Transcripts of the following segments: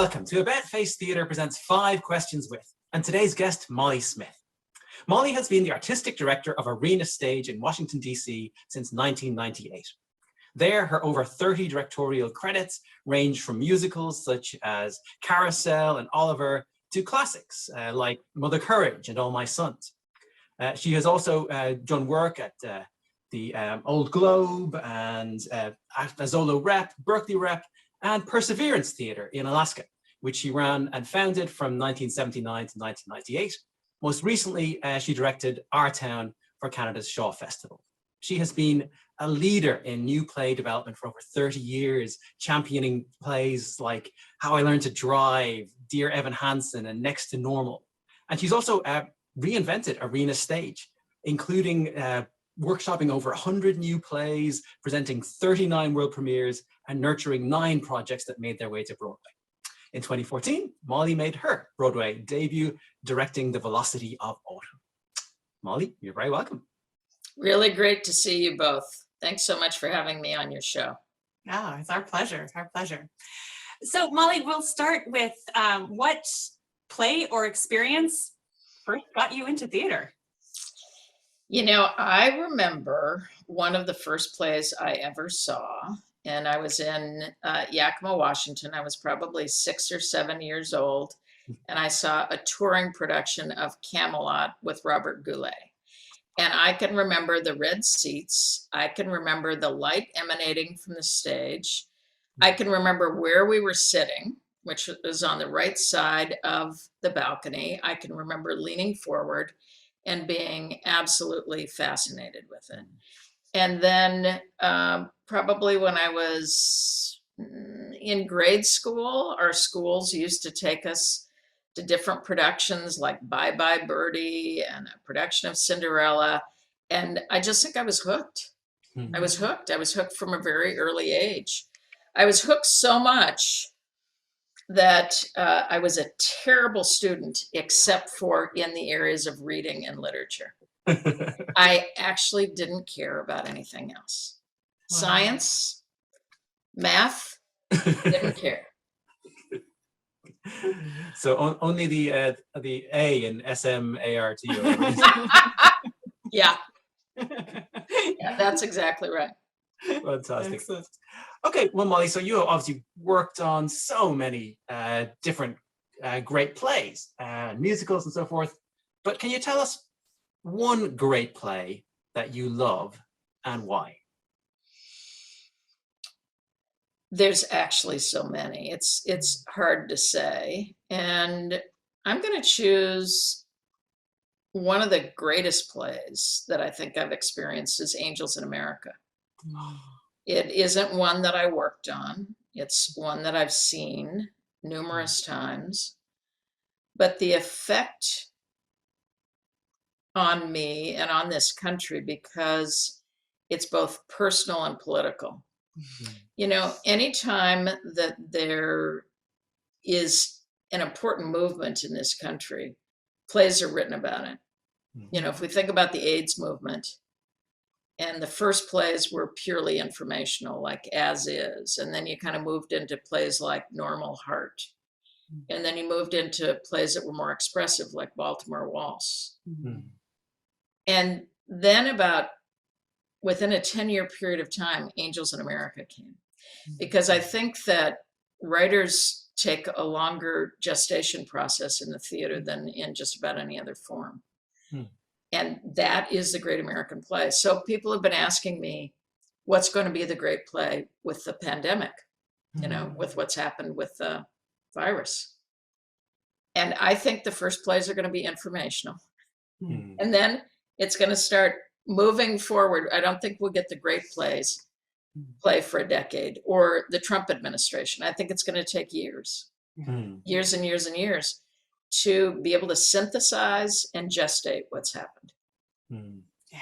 welcome to AboutFACE Theatre presents 5 Questions With, and today's guest, Molly Smith. Molly has been the artistic director of Arena Stage in Washington, D.C. since 1998. There, her over 30 directorial credits range from musicals such as Carousel and Oliver to classics like Mother Courage and All My Sons. She has also done work at the Old Globe and Asolo Rep, Berkeley Rep, and Perseverance Theatre in Alaska, which she ran and founded from 1979 to 1998. Most recently, she directed Our Town for Canada's Shaw Festival. She has been a leader in new play development for over 30 years, championing plays like How I Learned to Drive, Dear Evan Hansen, and Next to Normal. And she's also reinvented Arena Stage, including workshopping over 100 new plays, presenting 39 world premieres, and nurturing 9 projects that made their way to Broadway. In 2014, Molly made her Broadway debut, directing The Velocity of Autumn. Molly, you're very welcome. Really great to see you both. Thanks so much for having me on your show. Yeah, it's our pleasure. It's our pleasure. So Molly, we'll start with what play or experience first got you into theater? You know, I remember one of the first plays I ever saw, and I was in Yakima, Washington. I was probably 6 or 7 years old, and I saw a touring production of Camelot with Robert Goulet. And I can remember the red seats. I can remember the light emanating from the stage. I can remember where we were sitting, which was on the right side of the balcony. I can remember leaning forward and being absolutely fascinated with it. And then probably when I was in grade school, our schools used to take us to different productions like Bye Bye Birdie and a production of Cinderella. And I just think I was hooked. I was hooked. I was hooked from a very early age. I was hooked so much that I was a terrible student, except for in the areas of reading and literature. I actually didn't care about anything else. Wow. Science, math, didn't care. So only the A in SMART. Yeah. Yeah, that's exactly right. Fantastic. Excellent. Okay, well, Molly, so you obviously worked on so many different great plays, musicals and so forth, but can you tell us one great play that you love and why? There's actually so many. It's hard to say. And I'm going to choose one of the greatest plays that I think I've experienced is Angels in America. It isn't one that I worked on. It's one that I've seen numerous times. But the effect on me and on this country, because it's both personal and political. You know, anytime that there is an important movement in this country, plays are written about it. You know, if we think about the AIDS movement, and the first plays were purely informational, like As Is, and then you kind of moved into plays like Normal Heart, and then you moved into plays that were more expressive, like Baltimore Waltz. And then within a 10-year period of time, Angels in America came. Because I think that writers take a longer gestation process in the theater than in just about any other form. And that is the great American play. So people have been asking me, what's going to be the great play with the pandemic, you know, with what's happened with the virus. And I think the first plays are going to be informational. And then it's going to start moving forward. I don't think we'll get the great play for a decade, or the Trump administration. I think it's going to take years, years and years and years to be able to synthesize and gestate what's happened. Yeah,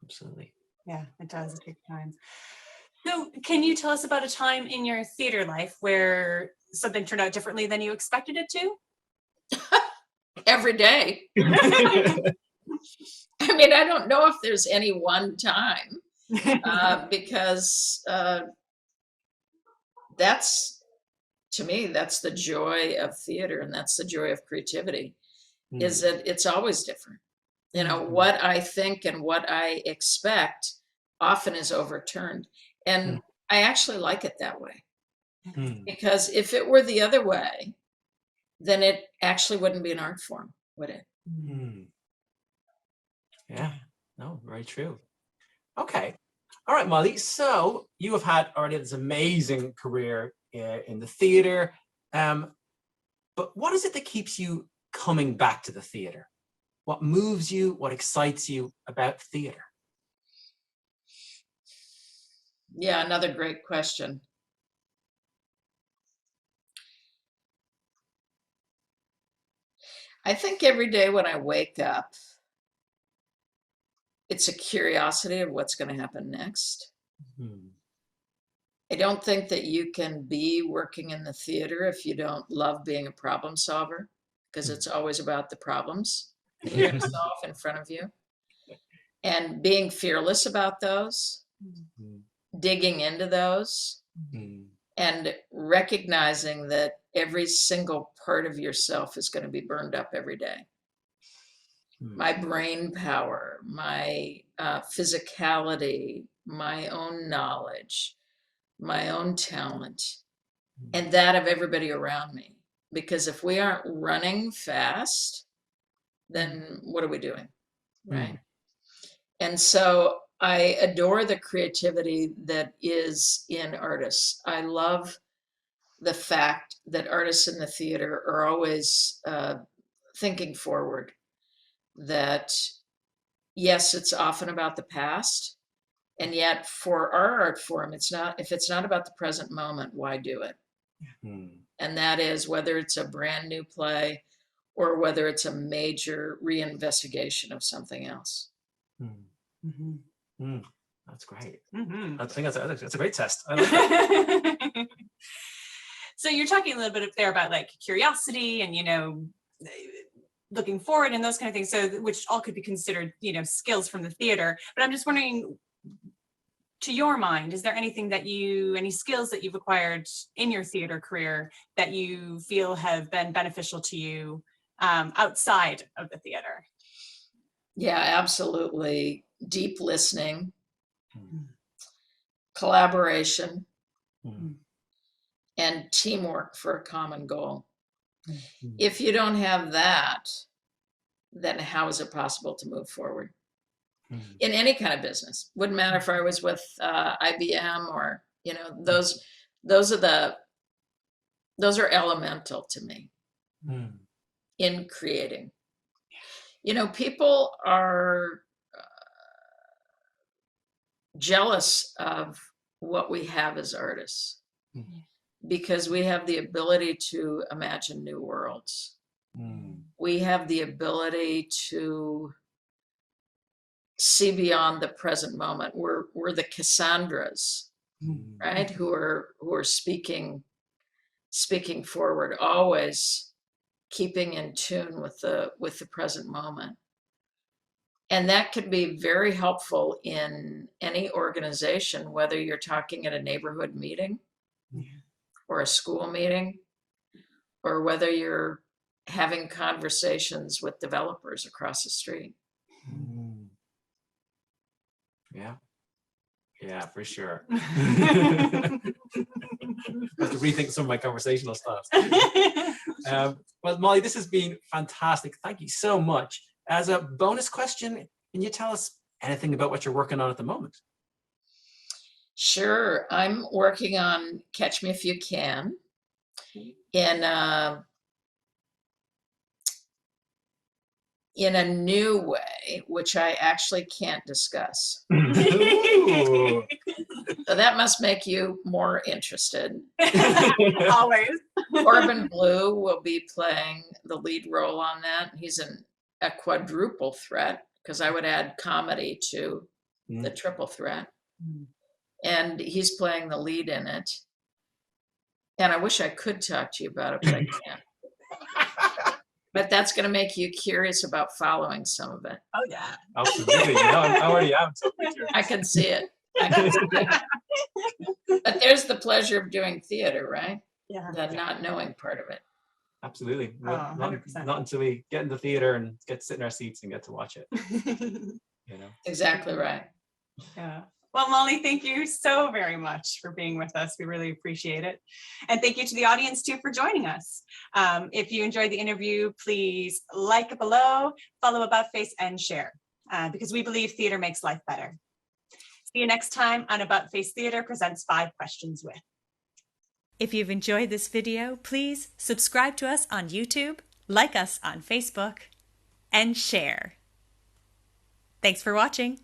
Absolutely. Yeah, it does. It takes time. So can you tell us about a time in your theater life where something turned out differently than you expected it to? Every day. I mean, I don't know if there's any one time, because that's to me, that's the joy of theater, and that's the joy of creativity, is that it's always different. You know, what I think and what I expect often is overturned. And I actually like it that way, because if it were the other way, then it actually wouldn't be an art form, would it? Yeah, no, very true. Okay. All right, Molly. So you have had already this amazing career in the theater. But what is it that keeps you coming back to the theater? What moves you? What excites you about theater? Yeah, another great question. I think every day when I wake up, it's a curiosity of what's going to happen next. I don't think that you can be working in the theater if you don't love being a problem solver, because it's always about the problems that you're going to solve in front of you. And being fearless about those, digging into those, and recognizing that every single part of yourself is going to be burned up every day. My brain power, my physicality, my own knowledge, my own talent, and that of everybody around me. Because if we aren't running fast, then what are we doing, right? And so I adore the creativity that is in artists. I love the fact that artists in the theater are always thinking forward, that yes, it's often about the past, and yet for our art form, it's not, if it's not about the present moment, why do it? And that is whether it's a brand new play or whether it's a major reinvestigation of something else. That's great. I think that's a great test. I like that. So you're talking a little bit up there about like curiosity and, you know, looking forward and those kind of things. So which all could be considered, you know, skills from the theater. But I'm just wondering, to your mind, is there anything that any skills that you've acquired in your theater career that you feel have been beneficial to you outside of the theater? Yeah, absolutely. Deep listening, collaboration, and teamwork for a common goal. If you don't have that, then how is it possible to move forward? In any kind of business. Wouldn't matter if I was with IBM or, you know, those are elemental to me in creating. You know, people are jealous of what we have as artists because we have the ability to imagine new worlds. We have the ability to see beyond the present moment. We're the Cassandras, right? Who are speaking forward, always keeping in tune with the present moment. And that could be very helpful in any organization, whether you're talking at a neighborhood meeting or a school meeting, or whether you're having conversations with developers across the street. Yeah, for sure. I have to rethink some of my conversational stuff. Well, Molly, this has been fantastic. Thank you so much. As a bonus question, can you tell us anything about what you're working on at the moment? Sure. I'm working on Catch Me If You Can in a new way, which I actually can't discuss. So that must make you more interested. Always. Corbin Blue will be playing the lead role on that. He's a quadruple threat, because I would add comedy to the triple threat. And he's playing the lead in it. And I wish I could talk to you about it, but I can't. But that's going to make you curious about following some of it. Oh, yeah. Absolutely. No, I already am. I can see it. I can see it. But there's the pleasure of doing theater, right? Yeah. the not knowing part of it. Absolutely. Oh, 100%. Not until we get in the theater and get to sit in our seats and get to watch it. Exactly right. Yeah. Well, Molly, thank you so very much for being with us. We really appreciate it. And thank you to the audience too for joining us. If you enjoyed the interview, please like below, follow AboutFACE, and share, because we believe theater makes life better. See you next time on AboutFACE Theater Presents 5 Questions With. If you've enjoyed this video, please subscribe to us on YouTube, like us on Facebook, and share. Thanks for watching.